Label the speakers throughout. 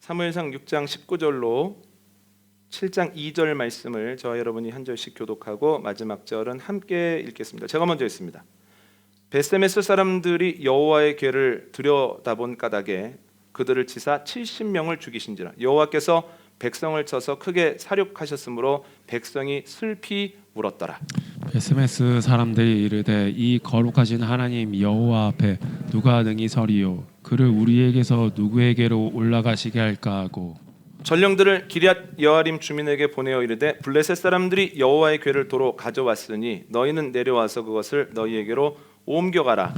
Speaker 1: 사무엘상 6장 19절로 7장 2절 말씀을 저와 여러분이 한 절씩 교독하고 마지막 절은 함께 읽겠습니다. 제가 먼저 읽습니다. 베세메스 사람들이 여호와의 궤를 들여다본 까닭에 그들을 치사 70명을 죽이신지라. 여호와께서 백성을 쳐서 크게 사륙하셨으므로 백성이 슬피 울었더라.
Speaker 2: 베세메스 사람들이 이르되 이 거룩하신 하나님 여호와 앞에 누가 능히 서리요? 그를 우리에게서 누구에게로 올라가시게 할까 하고
Speaker 1: 전령들을 기럇 여아림 주민에게 보내어 이르되 블레셋 사람들이 여호와의 궤를 도로 가져왔으니 너희는 내려와서 그것을 너희에게로 옮겨가라.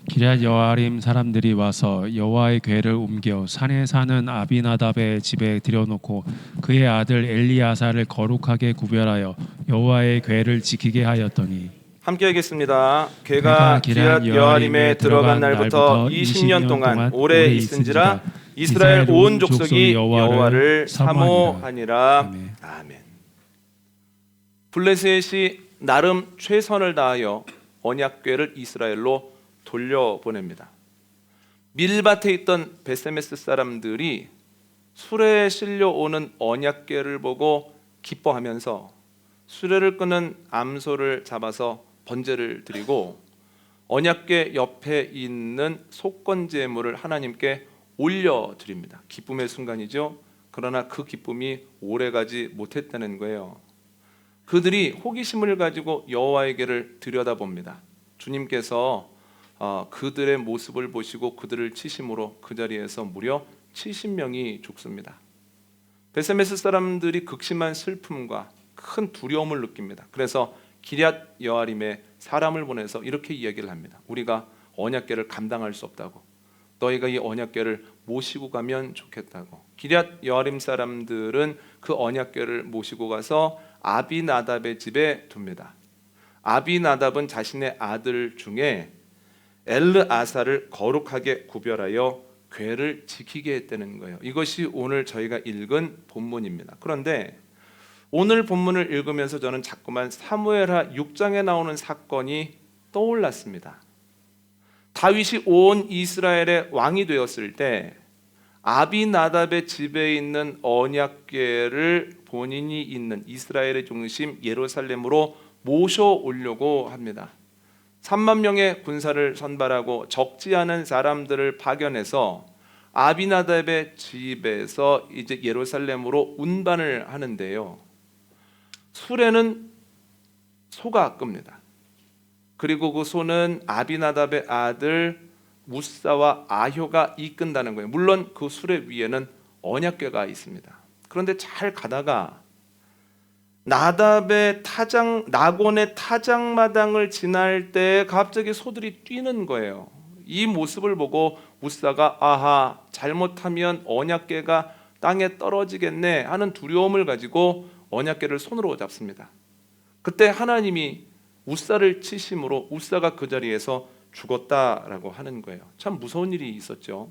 Speaker 2: 기럇 여아림 사람들이 와서 여호와의 궤를 옮겨 산에 사는 아비나답의 집에 들여놓고 그의 아들 엘리야사를 거룩하게 구별하여 여호와의 궤를 지키게 하였더니
Speaker 1: 함께 하겠습니다. 궤가 기럇 여아림에 들어간 날부터 20년 동안 오래 있은지라 이스라엘 온 족속이 여호와를 사모하니라. 아멘. 블레셋이 나름 최선을 다하여 언약궤를 이스라엘로 돌려보냅니다. 밀밭에 있던 베세메스 사람들이 수레에 실려오는 언약궤를 보고 기뻐하면서 수레를 끄는 암소를 잡아서 번제를 드리고 언약궤 옆에 있는 속건제물을 하나님께 올려드립니다. 기쁨의 순간이죠. 그러나 그 기쁨이 오래가지 못했다는 거예요. 그들이 호기심을 가지고 여호와의 궤를 들여다봅니다. 주님께서 그들의 모습을 보시고 그들을 치심으로 그 자리에서 무려 70명이 죽습니다. 베세메스 사람들이 극심한 슬픔과 큰 두려움을 느낍니다. 그래서 기럇 여아림에 사람을 보내서 이렇게 이야기를 합니다. 우리가 언약궤를 감당할 수 없다고, 너희가 이 언약궤를 모시고 가면 좋겠다고. 기럇 여아림 사람들은 그 언약궤를 모시고 가서 아비나답의 집에 둡니다. 아비나답은 자신의 아들 중에 엘르아사를 거룩하게 구별하여 궤를 지키게 했다는 거예요. 이것이 오늘 저희가 읽은 본문입니다. 그런데 오늘 본문을 읽으면서 저는 자꾸만 사무엘하 6장에 나오는 사건이 떠올랐습니다. 다윗이 온 이스라엘의 왕이 되었을 때 아비나답의 집에 있는 언약궤를 본인이 있는 이스라엘의 중심 예루살렘으로 모셔오려고 합니다. 3만 명의 군사를 선발하고 적지 않은 사람들을 파견해서 아비나답의 집에서 이제 예루살렘으로 운반을 하는데요. 수레는 소가 끕니다. 그리고 그 소는 아비나답의 아들 무사와 아효가 이끈다는 거예요. 물론 그 수레 위에는 언약궤가 있습니다. 그런데 잘 가다가 나곤의 타작마당을 지날 때 갑자기 소들이 뛰는 거예요. 이 모습을 보고 무사가 아하, 잘못하면 언약궤가 땅에 떨어지겠네 하는 두려움을 가지고 언약궤를 손으로 잡습니다. 그때 하나님이 우사를 치심으로 우사가 그 자리에서 죽었다라고 하는 거예요. 참 무서운 일이 있었죠.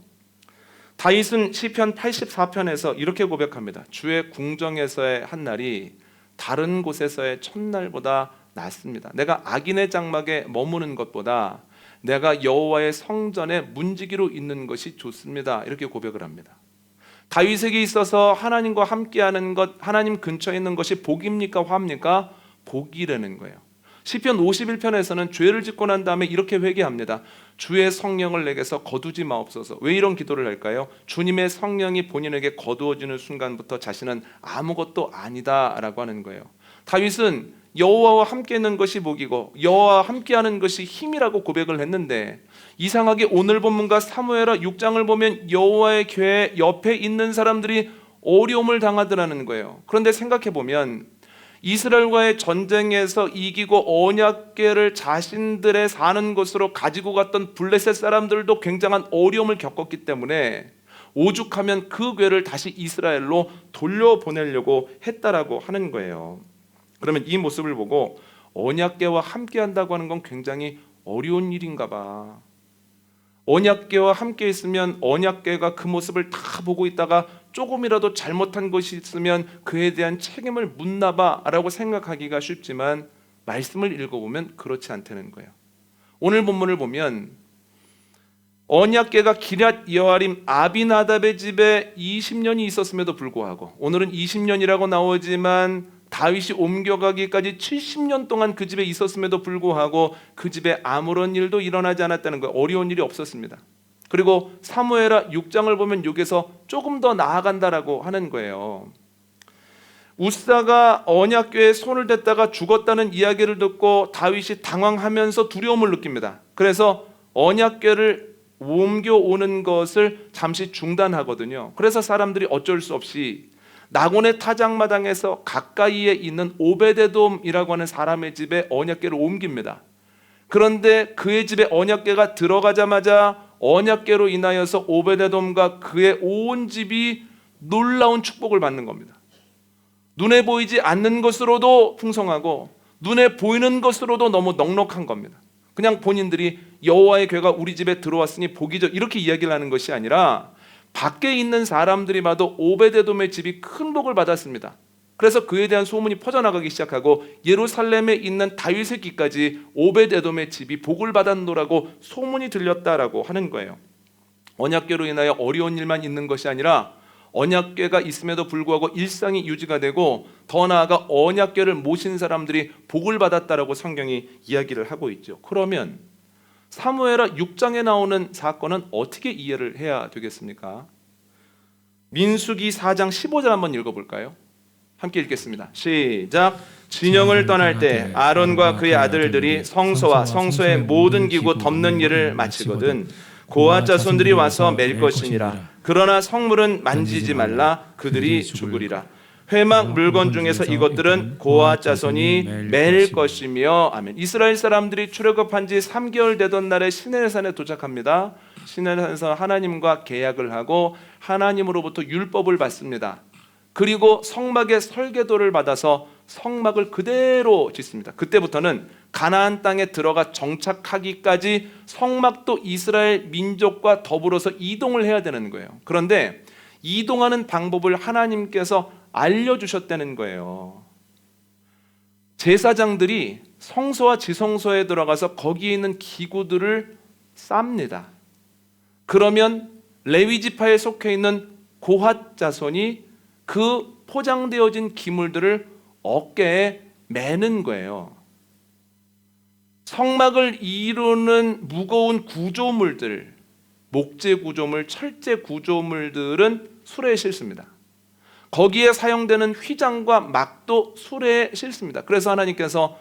Speaker 1: 다윗은 시편 84편에서 이렇게 고백합니다. 주의 궁정에서의 한 날이 다른 곳에서의 첫날보다 낫습니다. 내가 악인의 장막에 머무는 것보다 내가 여호와의 성전에 문지기로 있는 것이 좋습니다. 이렇게 고백을 합니다. 다윗에게 있어서 하나님과 함께하는 것, 하나님 근처에 있는 것이 복입니까 화입니까? 복이라는 거예요. 시편 51편에서는 죄를 짓고 난 다음에 이렇게 회개합니다. 주의 성령을 내게서 거두지 마옵소서. 왜 이런 기도를 할까요? 주님의 성령이 본인에게 거두어지는 순간부터 자신은 아무것도 아니다라고 하는 거예요. 다윗은 여호와와 함께 있는 것이 복이고 여호와와 함께하는 것이 힘이라고 고백을 했는데 이상하게 오늘 본문과 사무엘하 6장을 보면 여호와의 궤 옆에 있는 사람들이 어려움을 당하더라는 거예요. 그런데 생각해 보면 이스라엘과의 전쟁에서 이기고 언약궤를 자신들의 사는 곳으로 가지고 갔던 블레셋 사람들도 굉장한 어려움을 겪었기 때문에 오죽하면 그 궤를 다시 이스라엘로 돌려보내려고 했다라고 하는 거예요. 그러면 이 모습을 보고 언약궤와 함께 한다고 하는 건 굉장히 어려운 일인가 봐. 언약궤와 함께 있으면 언약궤가 그 모습을 다 보고 있다가 조금이라도 잘못한 것이 있으면 그에 대한 책임을 묻나 봐라고 생각하기가 쉽지만 말씀을 읽어보면 그렇지 않다는 거예요. 오늘 본문을 보면 언약궤가 기럇 여아림 아비나답의 집에 20년이 있었음에도 불구하고, 오늘은 20년이라고 나오지만 다윗이 옮겨가기까지 70년 동안 그 집에 있었음에도 불구하고 그 집에 아무런 일도 일어나지 않았다는 거예요. 어려운 일이 없었습니다. 그리고 사무엘하 6장을 보면 여기서 조금 더 나아간다라고 하는 거예요. 우사가 언약궤에 손을 댔다가 죽었다는 이야기를 듣고 다윗이 당황하면서 두려움을 느낍니다. 그래서 언약궤를 옮겨오는 것을 잠시 중단하거든요. 그래서 사람들이 어쩔 수 없이 나곤의 타작마당에서 가까이에 있는 오베데돔이라고 하는 사람의 집에 언약궤를 옮깁니다. 그런데 그의 집에 언약궤가 들어가자마자 언약궤로 인하여서 오베데돔과 그의 온 집이 놀라운 축복을 받는 겁니다. 눈에 보이지 않는 것으로도 풍성하고 눈에 보이는 것으로도 너무 넉넉한 겁니다. 그냥 본인들이 여호와의 궤가 우리 집에 들어왔으니 복이죠 이렇게 이야기를 하는 것이 아니라 밖에 있는 사람들이 봐도 오베데돔의 집이 큰 복을 받았습니다. 그래서 그에 대한 소문이 퍼져나가기 시작하고 예루살렘에 있는 다윗의 귀까지 오베데돔의 집이 복을 받았노라고 소문이 들렸다라고 하는 거예요. 언약궤로 인하여 어려운 일만 있는 것이 아니라 언약궤가 있음에도 불구하고 일상이 유지가 되고 더 나아가 언약궤를 모신 사람들이 복을 받았다라고 성경이 이야기를 하고 있죠. 그러면 사무엘하 6장에 나오는 사건은 어떻게 이해를 해야 되겠습니까? 민수기 4장 15절 한번 읽어볼까요? 함께 읽겠습니다. 시작. 진영을 떠날 때 아론과 그의 아들들이 성소와 성소의 모든 기구 덮는 일을 마치거든 고아 자손들이 와서 맬 것이니라. 그러나 성물은 만지지 말라. 그들이 죽으리라. 회막 물건 중에서 이것들은 고아 자손이 맬 것이며. 아멘. 이스라엘 사람들이 출애굽한 지 3개월 되던 날에 시내산에 도착합니다. 시내산에서 하나님과 계약을 하고 하나님으로부터 율법을 받습니다. 그리고 성막의 설계도를 받아서 성막을 그대로 짓습니다. 그때부터는 가나안 땅에 들어가 정착하기까지 성막도 이스라엘 민족과 더불어서 이동을 해야 되는 거예요. 그런데 이동하는 방법을 하나님께서 알려주셨다는 거예요. 제사장들이 성소와 지성소에 들어가서 거기에 있는 기구들을 쌉니다. 그러면 레위 지파에 속해 있는 고핫 자손이 그 포장되어진 기물들을 어깨에 매는 거예요. 성막을 이루는 무거운 구조물들, 목재 구조물, 철제 구조물들은 수레에 싣습니다. 거기에 사용되는 휘장과 막도 수레에 싣습니다. 그래서 하나님께서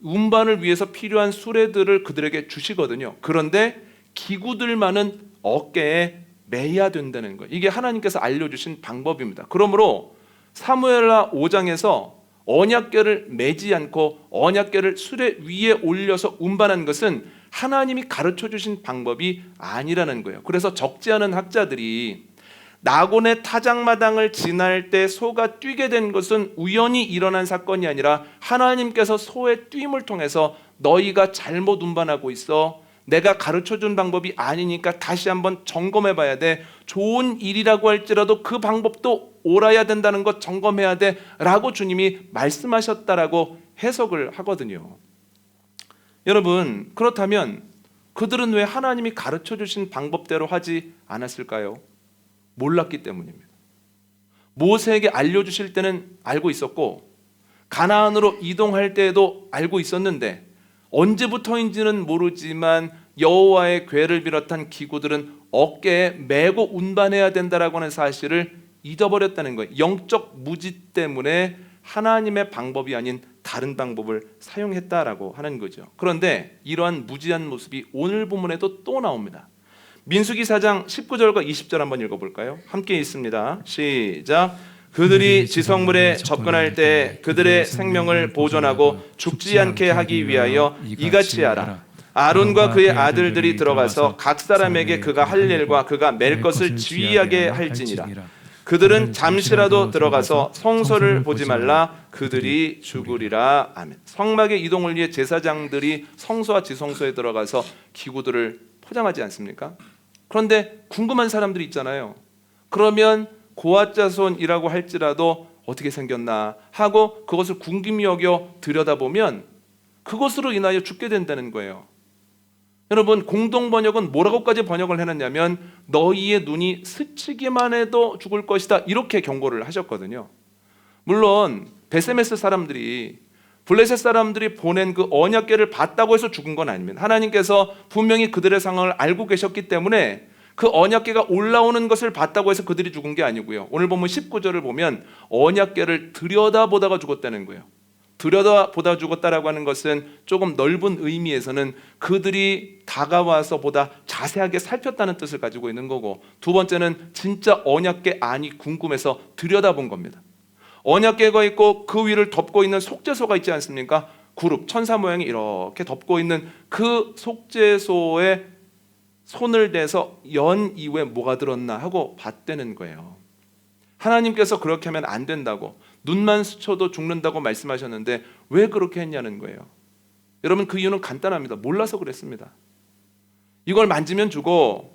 Speaker 1: 운반을 위해서 필요한 수레들을 그들에게 주시거든요. 그런데 기구들만은 어깨에 매야 된다는 거예요. 이게 하나님께서 알려주신 방법입니다. 그러므로 사무엘하 5장에서 언약궤를 매지 않고 언약궤를 수레 위에 올려서 운반한 것은 하나님이 가르쳐 주신 방법이 아니라는 거예요. 그래서 적지 않은 학자들이 나곤의 타작마당을 지날 때 소가 뛰게 된 것은 우연히 일어난 사건이 아니라 하나님께서 소의 뛰임을 통해서 너희가 잘못 운반하고 있어. 내가 가르쳐준 방법이 아니니까 다시 한번 점검해 봐야 돼. 좋은 일이라고 할지라도 그 방법도 옳아야 된다는 것 점검해야 돼 라고 주님이 말씀하셨다라고 해석을 하거든요. 여러분, 그렇다면 그들은 왜 하나님이 가르쳐주신 방법대로 하지 않았을까요? 몰랐기 때문입니다. 모세에게 알려주실 때는 알고 있었고 가나안으로 이동할 때에도 알고 있었는데 언제부터인지는 모르지만 여호와의 궤를 비롯한 기구들은 어깨에 메고 운반해야 된다라고 하는 사실을 잊어버렸다는 거예요. 영적 무지 때문에 하나님의 방법이 아닌 다른 방법을 사용했다라고 하는 거죠. 그런데 이러한 무지한 모습이 오늘 본문에도 또 나옵니다. 민수기 4장 19절과 20절 한번 읽어볼까요? 함께 있습니다. 시작. 그들이 지성물에 접근할 때 그들의 생명을 보존하고 죽지 않게 하기 위하여 이같이 하라. 아론과 그의 아들들이 들어가서 각 사람에게 그가 할 일과 그가 맬 것을 지휘하게 할지니라. 그들은 잠시라도 들어가서 성소를 보지 말라. 그들이 죽으리라. 아멘. 성막의 이동을 위해 제사장들이 성소와 지성소에 들어가서 기구들을 포장하지 않습니까? 그런데 궁금한 사람들이 있잖아요. 그러면 고핫 자손이라고 할지라도 어떻게 생겼나 하고 그것을 궁금히 여겨 들여다보면 그것으로 인하여 죽게 된다는 거예요. 여러분, 공동 번역은 뭐라고까지 번역을 해놨냐면 너희의 눈이 스치기만 해도 죽을 것이다, 이렇게 경고를 하셨거든요. 물론 베세메스 사람들이, 블레셋 사람들이 보낸 그 언약궤를 봤다고 해서 죽은 건 아닙니다. 하나님께서 분명히 그들의 상황을 알고 계셨기 때문에 그 언약궤가 올라오는 것을 봤다고 해서 그들이 죽은 게 아니고요. 오늘 보면 19절을 보면 언약궤를 들여다보다가 죽었다는 거예요. 들여다보다 죽었다라고 하는 것은 조금 넓은 의미에서는 그들이 다가와서 보다 자세하게 살폈다는 뜻을 가지고 있는 거고, 두 번째는 진짜 언약궤 안이 궁금해서 들여다본 겁니다. 언약궤가 있고 그 위를 덮고 있는 속죄소가 있지 않습니까? 그룹, 천사 모양이 이렇게 덮고 있는 그 속죄소에 손을 대서 연 이후에 뭐가 들었나 하고 봤다는 거예요. 하나님께서 그렇게 하면 안 된다고, 눈만 스쳐도 죽는다고 말씀하셨는데 왜 그렇게 했냐는 거예요. 여러분, 그 이유는 간단합니다. 몰라서 그랬습니다. 이걸 만지면 죽어,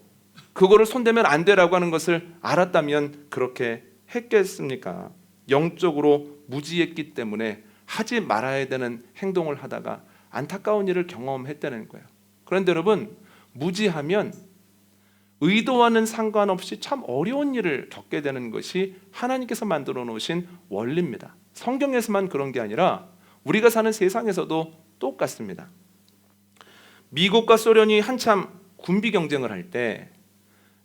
Speaker 1: 그거를 손대면 안 되라고 하는 것을 알았다면 그렇게 했겠습니까? 영적으로 무지했기 때문에 하지 말아야 되는 행동을 하다가 안타까운 일을 경험했다는 거예요. 그런데 여러분, 무지하면 의도와는 상관없이 참 어려운 일을 겪게 되는 것이 하나님께서 만들어 놓으신 원리입니다. 성경에서만 그런 게 아니라 우리가 사는 세상에서도 똑같습니다. 미국과 소련이 한참 군비 경쟁을 할 때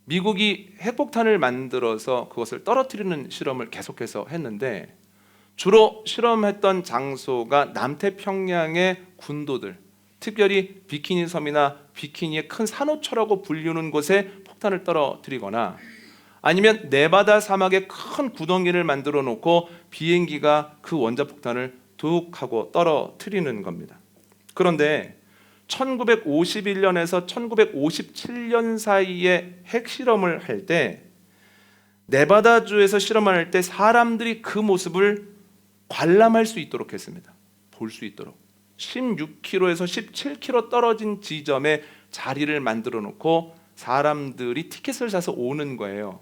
Speaker 1: 미국이 핵폭탄을 만들어서 그것을 떨어뜨리는 실험을 계속해서 했는데, 주로 실험했던 장소가 남태평양의 군도들, 특별히 비키니 섬이나 비키니의 큰 산호초라고 불리는 곳에 폭탄을 떨어뜨리거나, 아니면 네바다 사막에 큰 구덩이를 만들어 놓고 비행기가 그 원자폭탄을 툭 하고 떨어뜨리는 겁니다. 그런데 1951년에서 1957년 사이에 핵실험을 할 때, 네바다주에서 실험을 할 때 사람들이 그 모습을 관람할 수 있도록 했습니다. 볼 수 있도록 16km에서 17km 떨어진 지점에 자리를 만들어 놓고 사람들이 티켓을 사서 오는 거예요.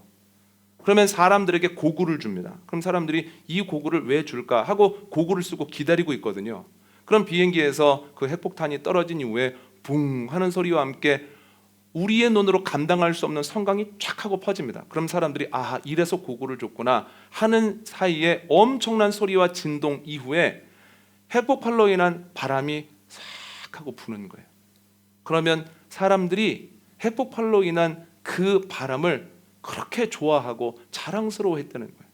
Speaker 1: 그러면 사람들에게 고구를 줍니다. 그럼 사람들이 이 고구를 왜 줄까 하고 고구를 쓰고 기다리고 있거든요. 그럼 비행기에서 그 핵폭탄이 떨어진 이후에 붕 하는 소리와 함께 우리의 눈으로 감당할 수 없는 성광이 쫙 하고 퍼집니다. 그럼 사람들이 아, 이래서 고구를 줬구나 하는 사이에 엄청난 소리와 진동 이후에 핵폭발로 인한 바람이 싹 하고 부는 거예요. 그러면 사람들이 핵폭발로 인한 그 바람을 그렇게 좋아하고 자랑스러워했다는 거예요.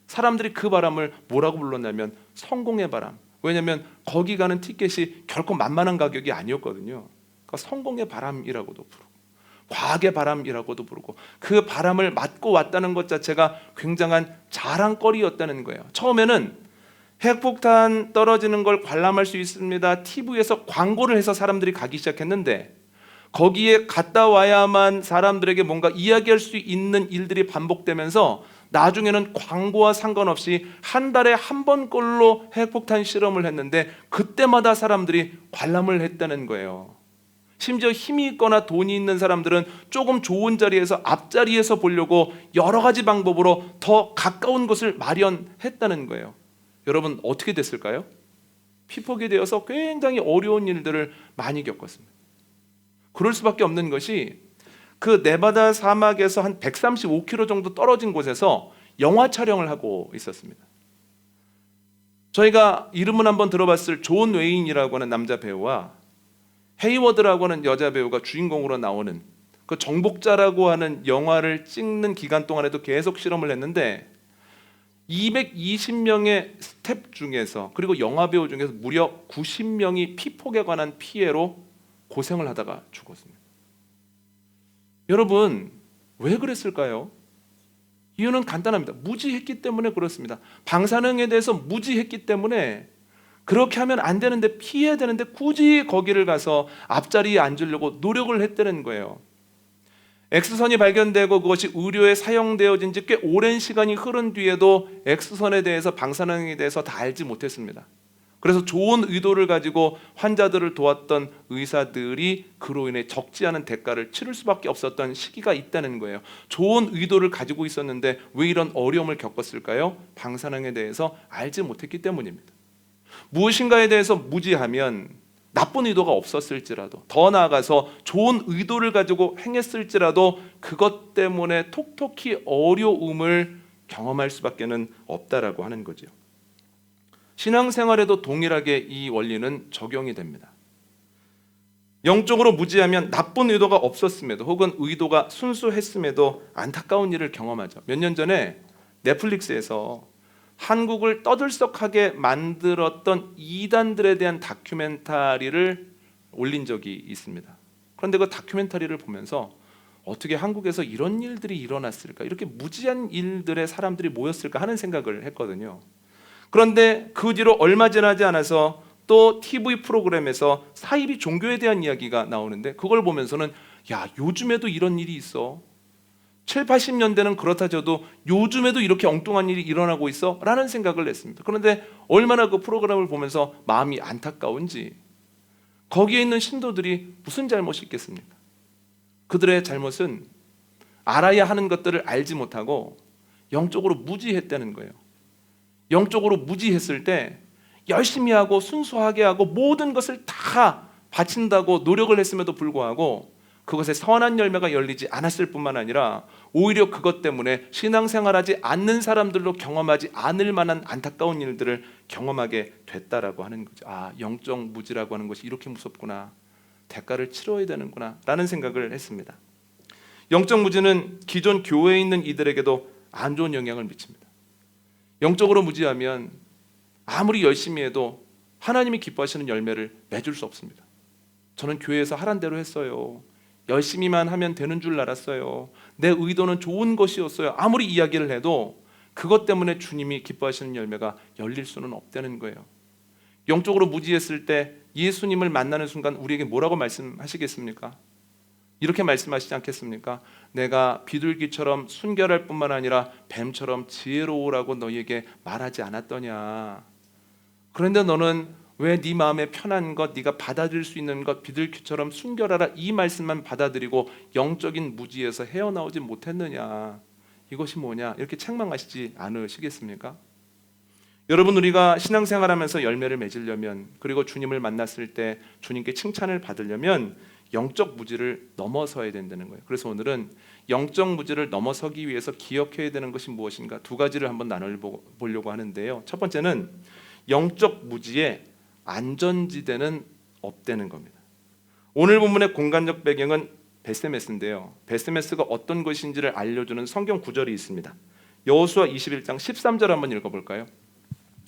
Speaker 1: 사람들이 그 바람을 뭐라고 불렀냐면 성공의 바람. 왜냐하면 거기 가는 티켓이 결코 만만한 가격이 아니었거든요. 그러니까 성공의 바람이라고도 부르고 과학의 바람이라고도 부르고, 그 바람을 맞고 왔다는 것 자체가 굉장한 자랑거리였다는 거예요. 처음에는 핵폭탄 떨어지는 걸 관람할 수 있습니다, TV에서 광고를 해서 사람들이 가기 시작했는데, 거기에 갔다 와야만 사람들에게 뭔가 이야기할 수 있는 일들이 반복되면서 나중에는 광고와 상관없이 한 달에 한 번꼴로 핵폭탄 실험을 했는데 그때마다 사람들이 관람을 했다는 거예요. 심지어 힘이 있거나 돈이 있는 사람들은 조금 좋은 자리에서 앞자리에서 보려고 여러 가지 방법으로 더 가까운 곳을 마련했다는 거예요. 여러분, 어떻게 됐을까요? 피폭이 되어서 굉장히 어려운 일들을 많이 겪었습니다. 그럴 수밖에 없는 것이 그 네바다 사막에서 한 135km 정도 떨어진 곳에서 영화 촬영을 하고 있었습니다. 저희가 이름은 한번 들어봤을 존 웨인이라고 하는 남자 배우와 헤이워드라고 하는 여자 배우가 주인공으로 나오는 그 정복자라고 하는 영화를 찍는 기간 동안에도 계속 실험을 했는데 220명의 스텝 중에서, 그리고 영화 배우 중에서 무려 90명이 피폭에 관한 피해로 고생을 하다가 죽었습니다. 여러분, 왜 그랬을까요? 이유는 간단합니다. 무지했기 때문에 그렇습니다. 방사능에 대해서 무지했기 때문에 그렇게 하면 안 되는데, 피해야 되는데 굳이 거기를 가서 앞자리에 앉으려고 노력을 했다는 거예요. X선이 발견되고 그것이 의료에 사용되어진 지 꽤 오랜 시간이 흐른 뒤에도 X선에 대해서, 방사능에 대해서 다 알지 못했습니다. 그래서 좋은 의도를 가지고 환자들을 도왔던 의사들이 그로 인해 적지 않은 대가를 치를 수밖에 없었던 시기가 있다는 거예요. 좋은 의도를 가지고 있었는데 왜 이런 어려움을 겪었을까요? 방사능에 대해서 알지 못했기 때문입니다. 무엇인가에 대해서 무지하면 나쁜 의도가 없었을지라도, 더 나아가서 좋은 의도를 가지고 행했을지라도 그것 때문에 톡톡히 어려움을 경험할 수밖에는 없다라고 하는 거죠. 신앙생활에도 동일하게 이 원리는 적용이 됩니다. 영적으로 무지하면 나쁜 의도가 없었음에도 혹은 의도가 순수했음에도 안타까운 일을 경험하죠. 몇 년 전에 넷플릭스에서 한국을 떠들썩하게 만들었던 이단들에 대한 다큐멘터리를 올린 적이 있습니다. 그런데 그 다큐멘터리를 보면서 어떻게 한국에서 이런 일들이 일어났을까, 이렇게 무지한 일들에 사람들이 모였을까 하는 생각을 했거든요. 그런데 그 뒤로 얼마 지나지 않아서 또 TV 프로그램에서 사이비 종교에 대한 이야기가 나오는데 그걸 보면서는 야, 요즘에도 이런 일이 있어. 7, 80년대는 그렇다 쳐도 요즘에도 이렇게 엉뚱한 일이 일어나고 있어? 라는 생각을 했습니다. 그런데 얼마나 그 프로그램을 보면서 마음이 안타까운지, 거기에 있는 신도들이 무슨 잘못이 있겠습니까? 그들의 잘못은 알아야 하는 것들을 알지 못하고 영적으로 무지했다는 거예요. 영적으로 무지했을 때 열심히 하고 순수하게 하고 모든 것을 다 바친다고 노력을 했음에도 불구하고 그것에 선한 열매가 열리지 않았을 뿐만 아니라 오히려 그것 때문에 신앙생활하지 않는 사람들로 경험하지 않을 만한 안타까운 일들을 경험하게 됐다라고 하는 거죠. 아, 영적 무지라고 하는 것이 이렇게 무섭구나, 대가를 치러야 되는구나 라는 생각을 했습니다. 영적 무지는 기존 교회에 있는 이들에게도 안 좋은 영향을 미칩니다. 영적으로 무지하면 아무리 열심히 해도 하나님이 기뻐하시는 열매를 맺을 수 없습니다. 저는 교회에서 하란 대로 했어요. 열심히만 하면 되는 줄 알았어요. 내 의도는 좋은 것이었어요. 아무리 이야기를 해도 그것 때문에 주님이 기뻐하시는 열매가 열릴 수는 없다는 거예요. 영적으로 무지했을 때 예수님을 만나는 순간 우리에게 뭐라고 말씀하시겠습니까? 이렇게 말씀하시지 않겠습니까? 내가 비둘기처럼 순결할 뿐만 아니라 뱀처럼 지혜로우라고 너희에게 말하지 않았더냐. 그런데 너는 왜 네 마음에 편한 것, 네가 받아들일 수 있는 것, 비둘기처럼 순결하라, 이 말씀만 받아들이고 영적인 무지에서 헤어나오지 못했느냐. 이것이 뭐냐, 이렇게 책망하시지 않으시겠습니까? 여러분, 우리가 신앙생활하면서 열매를 맺으려면, 그리고 주님을 만났을 때 주님께 칭찬을 받으려면 영적 무지를 넘어서야 된다는 거예요. 그래서 오늘은 영적 무지를 넘어서기 위해서 기억해야 되는 것이 무엇인가, 두 가지를 한번 나눠보려고 하는데요. 첫 번째는 영적 무지의 안전지대는 없다는 겁니다. 오늘 본문의 공간적 배경은 베세메스인데요. 베세메스가 어떤 것인지를 알려주는 성경 구절이 있습니다. 여호수아 21장 13절 한번 읽어볼까요?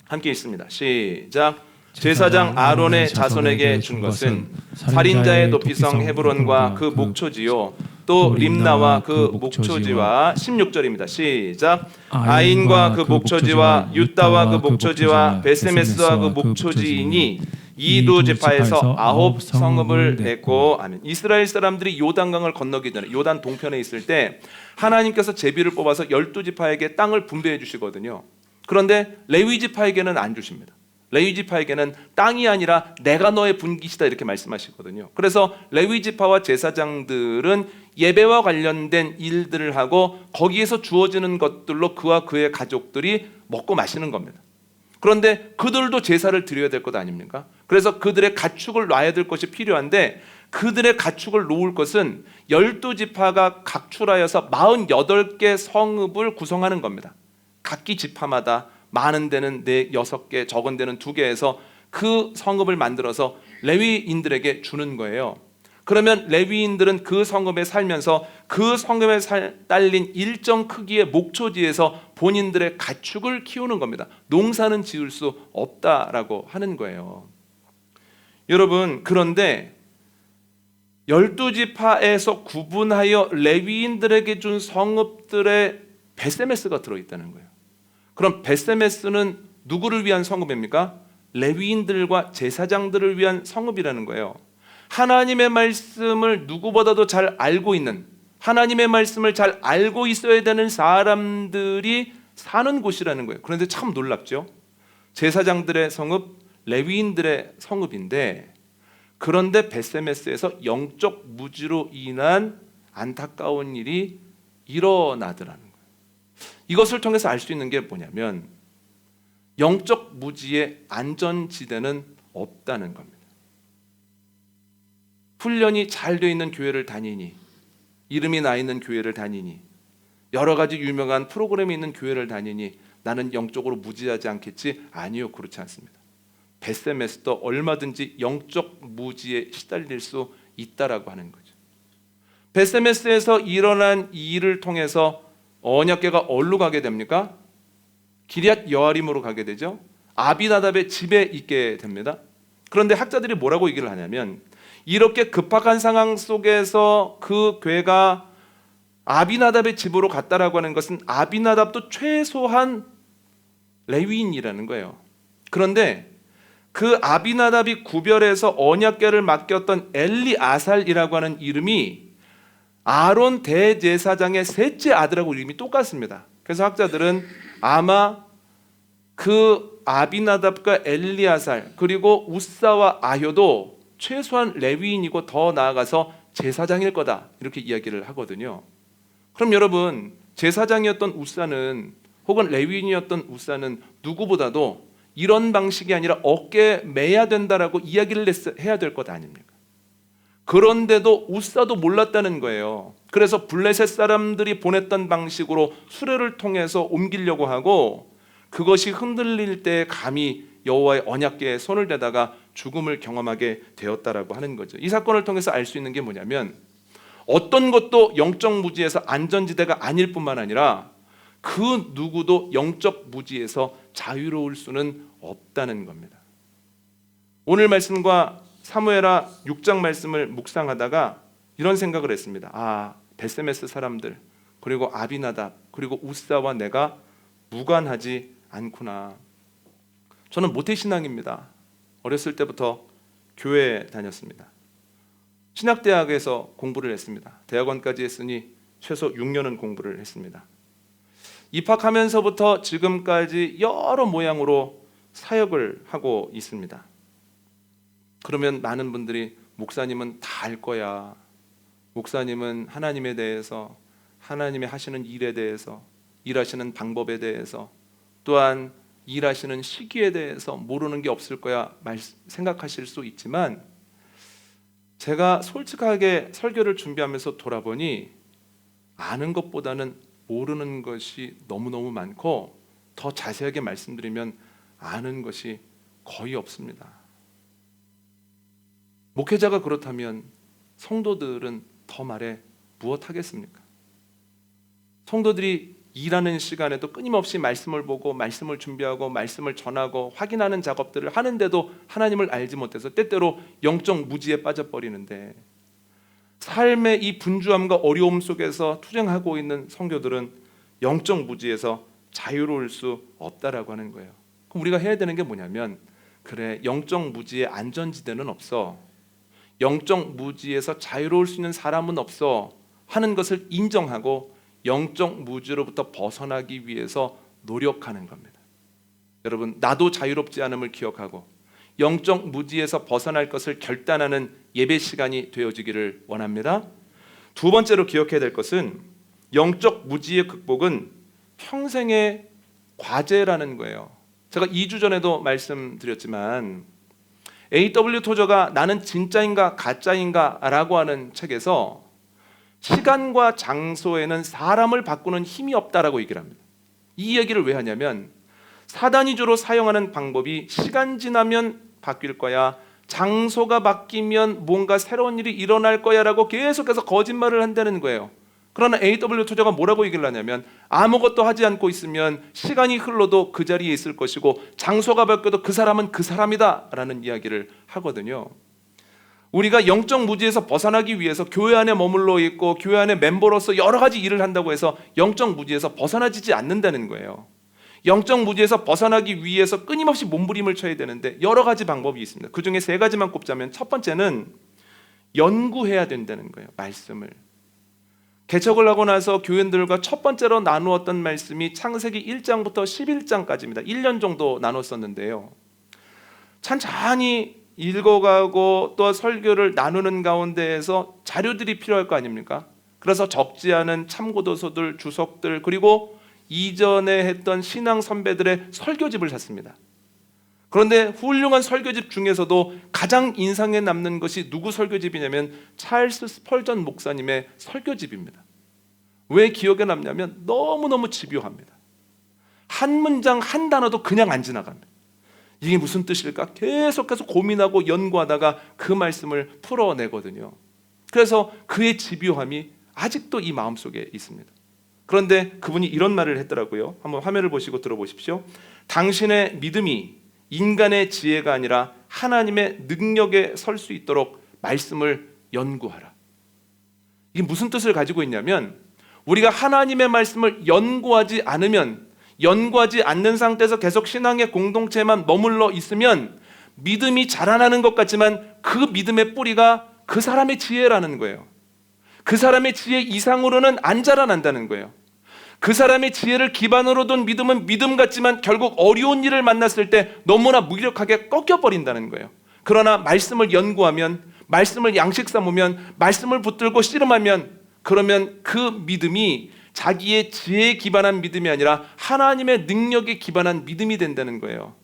Speaker 1: 함께 있습니다. 시작. 제사장 아론의 자손에게 준 것은 살인자의 높이성 헤브론과 그 목초지요, 또 림나와 그 목초지와 16절입니다. 시작. 아인과 그 목초지와 유다와 그 목초지와 베세메스와 그 목초지이니 이 두 지파에서 9 성읍을 냈고. 아멘. 이스라엘 사람들이 요단강을 건너기 전에 요단 동편에 있을 때 하나님께서 제비를 뽑아서 12지파에게 땅을 분배해 주시거든요. 그런데 레위 지파에게는 안 주십니다. 레위 지파에게는 땅이 아니라 내가 너의 분깃이다, 이렇게 말씀하시거든요. 그래서 레위 지파와 제사장들은 예배와 관련된 일들을 하고 거기에서 주어지는 것들로 그와 그의 가족들이 먹고 마시는 겁니다. 그런데 그들도 제사를 드려야 될 것 아닙니까? 그래서 그들의 가축을 놔야 될 것이 필요한데 그들의 가축을 놓을 것은 12지파가 각출하여서 48개 성읍을 구성하는 겁니다. 각기 지파마다 많은 데는 4, 6개, 적은 데는 2개에서 그 성읍을 만들어서 레위인들에게 주는 거예요. 그러면 레위인들은 그 성읍에 살면서 그 성읍에 딸린 일정 크기의 목초지에서 본인들의 가축을 키우는 겁니다. 농사는 지을 수 없다라고 하는 거예요. 여러분, 그런데 12지파에서 구분하여 레위인들에게 준 성읍들의 베세메스가 들어있다는 거예요. 그럼 베세메스는 누구를 위한 성읍입니까? 레위인들과 제사장들을 위한 성읍이라는 거예요. 하나님의 말씀을 누구보다도 잘 알고 있는, 하나님의 말씀을 잘 알고 있어야 되는 사람들이 사는 곳이라는 거예요. 그런데 참 놀랍죠? 제사장들의 성읍, 레위인들의 성읍인데, 그런데 베세메스에서 영적 무지로 인한 안타까운 일이 일어나더라는 거예요. 이것을 통해서 알 수 있는 게 뭐냐면 영적 무지의 안전지대는 없다는 겁니다. 훈련이 잘 돼 있는 교회를 다니니, 이름이 나 있는 교회를 다니니, 여러 가지 유명한 프로그램이 있는 교회를 다니니 나는 영적으로 무지하지 않겠지? 아니요, 그렇지 않습니다. 벳세메스도 얼마든지 영적 무지에 시달릴 수 있다라고 하는 거죠. 벳세메스에서 일어난 이 일을 통해서 언약궤가 어디로 가게 됩니까? 기럇 여아림으로 가게 되죠. 아비나답의 집에 있게 됩니다. 그런데 학자들이 뭐라고 얘기를 하냐면, 이렇게 급박한 상황 속에서 그 궤가 아비나답의 집으로 갔다라고 하는 것은 아비나답도 최소한 레위인이라는 거예요. 그런데 그 아비나답이 구별해서 언약궤를 맡겼던 엘리아살이라고 하는 이름이 아론 대제사장의 셋째 아들하고 이름이 똑같습니다. 그래서 학자들은 아마 그 아비나답과 엘리아살 그리고 우사와 아효도 최소한 레위인이고 더 나아가서 제사장일 거다, 이렇게 이야기를 하거든요. 그럼 여러분, 제사장이었던 우사는 혹은 레위인이었던 우사는 누구보다도 이런 방식이 아니라 어깨에 매야 된다라고 이야기를 해야 될 것 아닙니까? 그런데도 우사도 몰랐다는 거예요. 그래서 블레셋 사람들이 보냈던 방식으로 수레를 통해서 옮기려고 하고, 그것이 흔들릴 때 감히 여호와의 언약궤에 손을 대다가 죽음을 경험하게 되었다라고 하는 거죠. 이 사건을 통해서 알 수 있는 게 뭐냐면, 어떤 것도 영적 무지에서 안전지대가 아닐 뿐만 아니라 그 누구도 영적 무지에서 자유로울 수는 없다는 겁니다. 오늘 말씀과 사무엘하 6장 말씀을 묵상하다가 이런 생각을 했습니다. 벳세메스 사람들, 그리고 아비나답, 그리고 우사와 내가 무관하지 않구나. 저는 모태신앙입니다. 어렸을 때부터 교회에 다녔습니다. 신학대학에서 공부를 했습니다. 대학원까지 했으니 최소 6년은 공부를 했습니다. 입학하면서부터 지금까지 여러 모양으로 사역을 하고 있습니다. 그러면 많은 분들이 목사님은 다 알 거야. 목사님은 하나님에 대해서, 하나님이 하시는 일에 대해서, 일하시는 방법에 대해서, 또한 일하시는 시기에 대해서 모르는 게 없을 거야 생각하실 수 있지만, 제가 솔직하게 설교를 준비하면서 돌아보니 아는 것보다는 모르는 것이 너무너무 많고, 더 자세하게 말씀드리면 아는 것이 거의 없습니다. 목회자가 그렇다면 성도들은 더 말해 무엇하겠습니까? 성도들이 일하는 시간에도 끊임없이 말씀을 보고 말씀을 준비하고 말씀을 전하고 확인하는 작업들을 하는데도 하나님을 알지 못해서 때때로 영적 무지에 빠져버리는데, 삶의 이 분주함과 어려움 속에서 투쟁하고 있는 성도들은 영적 무지에서 자유로울 수 없다라고 하는 거예요. 그럼 우리가 해야 되는 게 뭐냐면, 그래, 영적 무지의 안전지대는 없어, 영적 무지에서 자유로울 수 있는 사람은 없어 하는 것을 인정하고 영적 무지로부터 벗어나기 위해서 노력하는 겁니다. 여러분, 나도 자유롭지 않음을 기억하고 영적 무지에서 벗어날 것을 결단하는 예배 시간이 되어지기를 원합니다. 두 번째로 기억해야 될 것은, 영적 무지의 극복은 평생의 과제라는 거예요. 제가 2주 전에도 말씀드렸지만, A.W. 토저가 나는 진짜인가 가짜인가 라고 하는 책에서 시간과 장소에는 사람을 바꾸는 힘이 없다라고 얘기를 합니다. 이 얘기를 왜 하냐면, 사단이 주로 사용하는 방법이 시간 지나면 바뀔 거야, 장소가 바뀌면 뭔가 새로운 일이 일어날 거야 라고 계속해서 거짓말을 한다는 거예요. 그러나 A.W. 토저가 뭐라고 얘기를 하냐면, 아무것도 하지 않고 있으면 시간이 흘러도 그 자리에 있을 것이고 장소가 바뀌어도 그 사람은 그 사람이다 라는 이야기를 하거든요. 우리가 영적 무지에서 벗어나기 위해서 교회 안에 머물러 있고 교회 안에 멤버로서 여러 가지 일을 한다고 해서 영적 무지에서 벗어나지지 않는다는 거예요. 영적 무지에서 벗어나기 위해서 끊임없이 몸부림을 쳐야 되는데 여러 가지 방법이 있습니다. 그 중에 3가지만 꼽자면, 첫 번째는 연구해야 된다는 거예요. 말씀을. 개척을 하고 나서 교인들과 첫 번째로 나누었던 말씀이 창세기 1장부터 11장까지입니다. 1년 정도 나눴었는데요. 찬찬히 읽어가고 또 설교를 나누는 가운데에서 자료들이 필요할 거 아닙니까? 그래서 적지 않은 참고도서들, 주석들, 그리고 이전에 했던 신앙 선배들의 설교집을 샀습니다. 그런데 훌륭한 설교집 중에서도 가장 인상에 남는 것이 누구 설교집이냐면 찰스 스펄전 목사님의 설교집입니다. 왜 기억에 남냐면 너무너무 집요합니다. 한 문장 한 단어도 그냥 안 지나갑니다. 이게 무슨 뜻일까? 계속해서 고민하고 연구하다가 그 말씀을 풀어내거든요. 그래서 그의 집요함이 아직도 이 마음속에 있습니다. 그런데 그분이 이런 말을 했더라고요. 한번 화면을 보시고 들어보십시오. 당신의 믿음이 인간의 지혜가 아니라 하나님의 능력에 설 수 있도록 말씀을 연구하라. 이게 무슨 뜻을 가지고 있냐면 우리가 하나님의 말씀을 연구하지 않는 상태에서 계속 신앙의 공동체에만 머물러 있으면 믿음이 자라나는 것 같지만 그 믿음의 뿌리가 그 사람의 지혜라는 거예요. 그 사람의 지혜 이상으로는 안 자라난다는 거예요. 그 사람의 지혜를 기반으로 둔 믿음은 믿음 같지만 결국 어려운 일을 만났을 때 너무나 무기력하게 꺾여버린다는 거예요. 그러나 말씀을 연구하면, 말씀을 양식 삼으면, 말씀을 붙들고 씨름하면, 그러면 그 믿음이 자기의 지혜에 기반한 믿음이 아니라 하나님의 능력에 기반한 믿음이 된다는 거예요.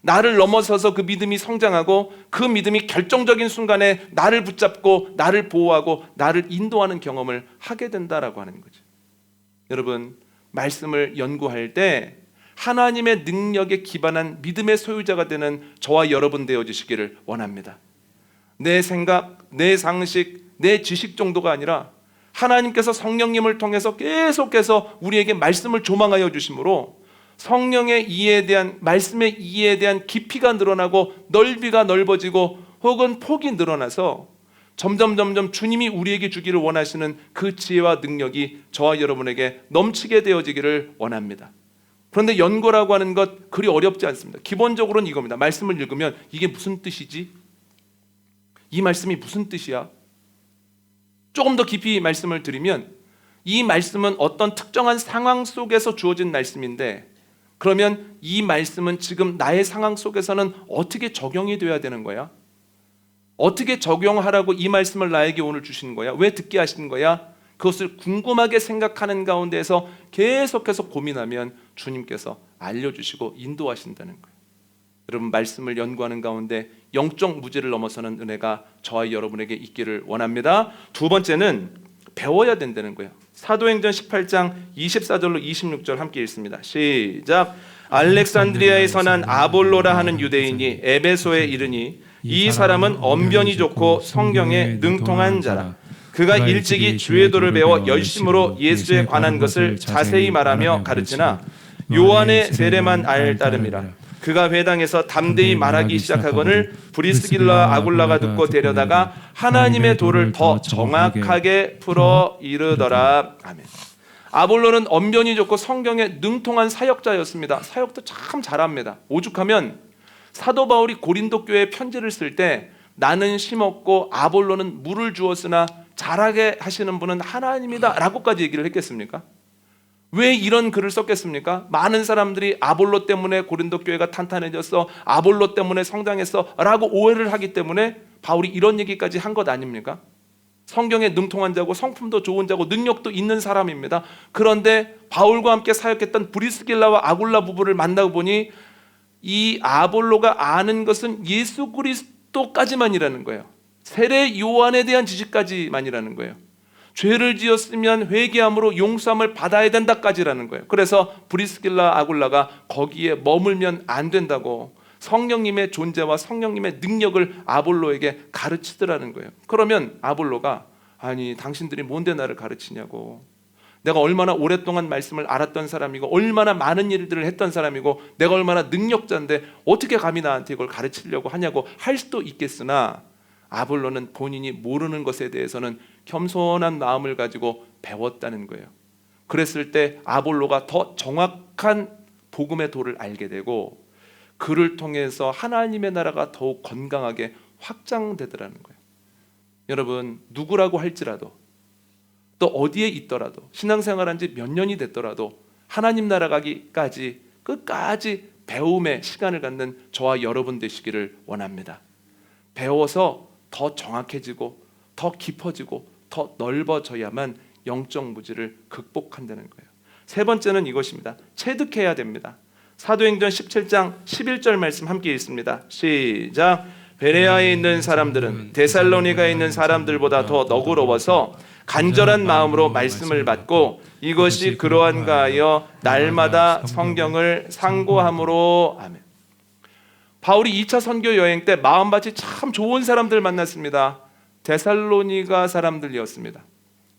Speaker 1: 나를 넘어서서 그 믿음이 성장하고 그 믿음이 결정적인 순간에 나를 붙잡고 나를 보호하고 나를 인도하는 경험을 하게 된다라고 하는 거죠. 여러분, 말씀을 연구할 때 하나님의 능력에 기반한 믿음의 소유자가 되는 저와 여러분 되어주시기를 원합니다. 내 생각, 내 상식, 내 지식 정도가 아니라 하나님께서 성령님을 통해서 계속해서 우리에게 말씀을 조망하여 주심으로 성령의 이해에 대한, 말씀의 이해에 대한 깊이가 늘어나고 넓이가 넓어지고 혹은 폭이 늘어나서 점점 주님이 우리에게 주기를 원하시는 그 지혜와 능력이 저와 여러분에게 넘치게 되어지기를 원합니다. 그런데 연구라고 하는 것 그리 어렵지 않습니다. 기본적으로는 이겁니다. 말씀을 읽으면 이게 무슨 뜻이지? 이 말씀이 무슨 뜻이야? 조금 더 깊이 말씀을 드리면 이 말씀은 어떤 특정한 상황 속에서 주어진 말씀인데 그러면 이 말씀은 지금 나의 상황 속에서는 어떻게 적용이 돼야 되는 거야? 어떻게 적용하라고 이 말씀을 나에게 오늘 주신 거야? 왜 듣게 하신 거야? 그것을 궁금하게 생각하는 가운데에서 계속해서 고민하면 주님께서 알려주시고 인도하신다는 거예요. 여러분, 말씀을 연구하는 가운데 영적 무지를 넘어서는 은혜가 저와 여러분에게 있기를 원합니다. 두 번째는 배워야 된다는 거예요. 사도행전 18장 24절로 26절 함께 읽습니다. 시작. 알렉산드리아에서 난 아볼로라 하는 유대인이 에베소에 이르니 이 사람은 언변이 좋고 성경에 능통한 자라. 그가 일찍이 주의 도를 배워 열심으로 예수에 관한 것을 자세히 말하며 가르치나 요한의 세례만 알 따름이라. 그가 회당에서 담대히 말하기 시작하거늘 브리스길라 아굴라가 듣고 데려다가 하나님의 도를 더 정확하게 풀어 이르더라. 아멘. 아볼로는 언변이 좋고 성경에 능통한 사역자였습니다. 사역도 참 잘합니다. 오죽하면 사도 바울이 고린도 교회에 편지를 쓸 때 나는 심었고 아볼로는 물을 주었으나 자라게 하시는 분은 하나님이다 라고까지 얘기를 했겠습니까? 왜 이런 글을 썼겠습니까? 많은 사람들이 아볼로 때문에 고린도 교회가 탄탄해졌어, 아볼로 때문에 성장했어 라고 오해를 하기 때문에 바울이 이런 얘기까지 한 것 아닙니까? 성경에 능통한 자고 성품도 좋은 자고 능력도 있는 사람입니다. 그런데 바울과 함께 사역했던 브리스길라와 아굴라 부부를 만나고 보니 이 아볼로가 아는 것은 예수 그리스도까지만이라는 거예요. 세례 요한에 대한 지식까지만이라는 거예요. 죄를 지었으면 회개함으로 용서함을 받아야 된다까지라는 거예요. 그래서 브리스길라 아굴라가 거기에 머물면 안 된다고 성령님의 존재와 성령님의 능력을 아볼로에게 가르치더라는 거예요. 그러면 아볼로가 아니 당신들이 뭔데 나를 가르치냐고, 내가 얼마나 오랫동안 말씀을 알았던 사람이고 얼마나 많은 일들을 했던 사람이고 내가 얼마나 능력자인데 어떻게 감히 나한테 이걸 가르치려고 하냐고 할 수도 있겠으나 아볼로는 본인이 모르는 것에 대해서는 겸손한 마음을 가지고 배웠다는 거예요. 그랬을 때 아볼로가 더 정확한 복음의 도를 알게 되고 그를 통해서 하나님의 나라가 더욱 건강하게 확장되더라는 거예요. 여러분, 누구라고 할지라도 또 어디에 있더라도 신앙생활한 지 몇 년이 됐더라도 하나님 나라 가기까지 끝까지 배움의 시간을 갖는 저와 여러분 되시기를 원합니다. 배워서 더 정확해지고 더 깊어지고 더 넓어져야만 영적 무지를 극복한다는 거예요. 세 번째는 이것입니다. 체득해야 됩니다. 사도행전 17장 11절 말씀 함께 읽습니다. 시작. 베레아에 있는 사람들은 데살로니가에 있는 사람들보다 더 너그러워서 간절한 마음으로 말씀을 받고 이것이 그러한가 하여 날마다 성경을 상고함으로. 아멘. 바울이 2차 선교 여행 때 마음밭이 참 좋은 사람들 만났습니다. 데살로니가 사람들이었습니다.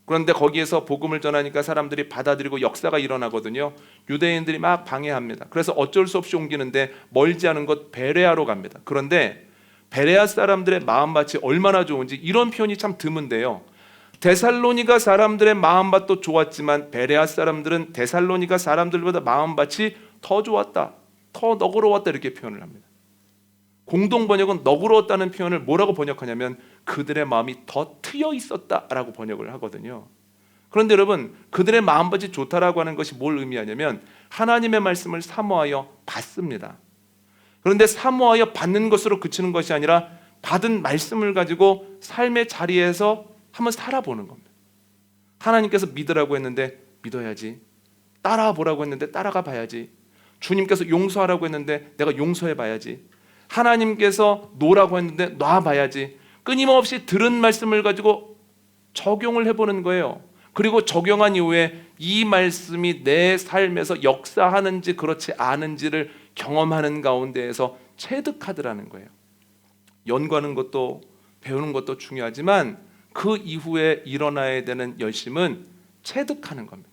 Speaker 1: 그런데 거기에서 복음을 전하니까 사람들이 받아들이고 역사가 일어나거든요. 유대인들이 막 방해합니다. 그래서 어쩔 수 없이 옮기는데 멀지 않은 곳 베레아로 갑니다. 그런데 베레아 사람들의 마음밭이 얼마나 좋은지 이런 표현이 참 드문데요. 데살로니가 사람들의 마음밭도 좋았지만 베레아 사람들은 데살로니가 사람들보다 마음밭이 더 좋았다, 더 너그러웠다 이렇게 표현을 합니다. 공동 번역은 너그러웠다는 표현을 뭐라고 번역하냐면 그들의 마음이 더 트여 있었다라고 번역을 하거든요. 그런데 여러분, 그들의 마음밭이 좋다라고 하는 것이 뭘 의미하냐면 하나님의 말씀을 사모하여 받습니다. 그런데 사모하여 받는 것으로 그치는 것이 아니라 받은 말씀을 가지고 삶의 자리에서 한번 살아보는 겁니다. 하나님께서 믿으라고 했는데 믿어야지, 따라와 보라고 했는데 따라가 봐야지, 주님께서 용서하라고 했는데 내가 용서해 봐야지, 하나님께서 놓으라고 했는데 놔봐야지. 끊임없이 들은 말씀을 가지고 적용을 해보는 거예요. 그리고 적용한 이후에 이 말씀이 내 삶에서 역사하는지 그렇지 않은지를 경험하는 가운데에서 체득하더라는 거예요. 연구하는 것도 배우는 것도 중요하지만 그 이후에 일어나야 되는 열심은 체득하는 겁니다.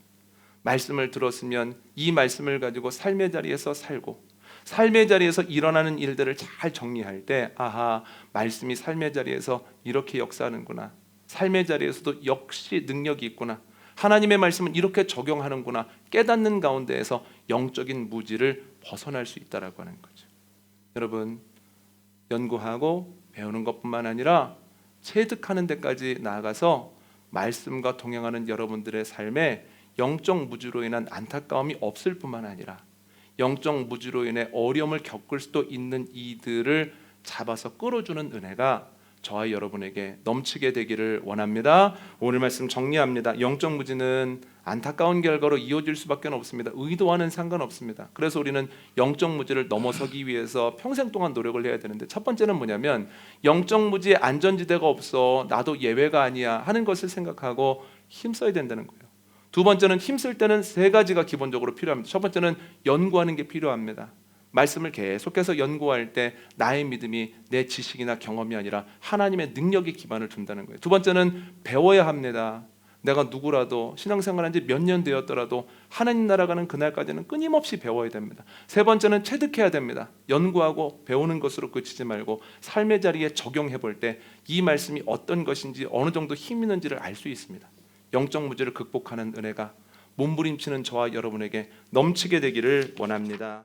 Speaker 1: 말씀을 들었으면 이 말씀을 가지고 삶의 자리에서 살고, 삶의 자리에서 일어나는 일들을 잘 정리할 때 아하, 말씀이 삶의 자리에서 이렇게 역사하는구나, 삶의 자리에서도 역시 능력이 있구나, 하나님의 말씀은 이렇게 적용하는구나 깨닫는 가운데에서 영적인 무지를 벗어날 수 있다라고 하는 거죠. 여러분, 연구하고 배우는 것뿐만 아니라 체득하는 데까지 나아가서 말씀과 동행하는 여러분들의 삶에 영적 무지로 인한 안타까움이 없을 뿐만 아니라 영적 무지로 인해 어려움을 겪을 수도 있는 이들을 잡아서 끌어주는 은혜가 저와 여러분에게 넘치게 되기를 원합니다. 오늘 말씀 정리합니다. 영적 무지는 안타까운 결과로 이어질 수밖에 없습니다. 의도와는 상관없습니다. 그래서 우리는 영적 무지를 넘어서기 위해서 평생 동안 노력을 해야 되는데, 첫 번째는 뭐냐면 영적 무지에 안전지대가 없어, 나도 예외가 아니야 하는 것을 생각하고 힘써야 된다는 거예요. 두 번째는 힘쓸 때는 세 가지가 기본적으로 필요합니다. 첫 번째는 연구하는 게 필요합니다. 말씀을 계속해서 연구할 때 나의 믿음이 내 지식이나 경험이 아니라 하나님의 능력에 기반을 둔다는 거예요. 두 번째는 배워야 합니다. 내가 누구라도 신앙생활한 지 몇 년 되었더라도 하나님 나라 가는 그날까지는 끊임없이 배워야 됩니다. 세 번째는 체득해야 됩니다. 연구하고 배우는 것으로 그치지 말고 삶의 자리에 적용해 볼 때 이 말씀이 어떤 것인지 어느 정도 힘 있는지를 알 수 있습니다. 영적 무지를 극복하는 은혜가 몸부림치는 저와 여러분에게 넘치게 되기를 원합니다.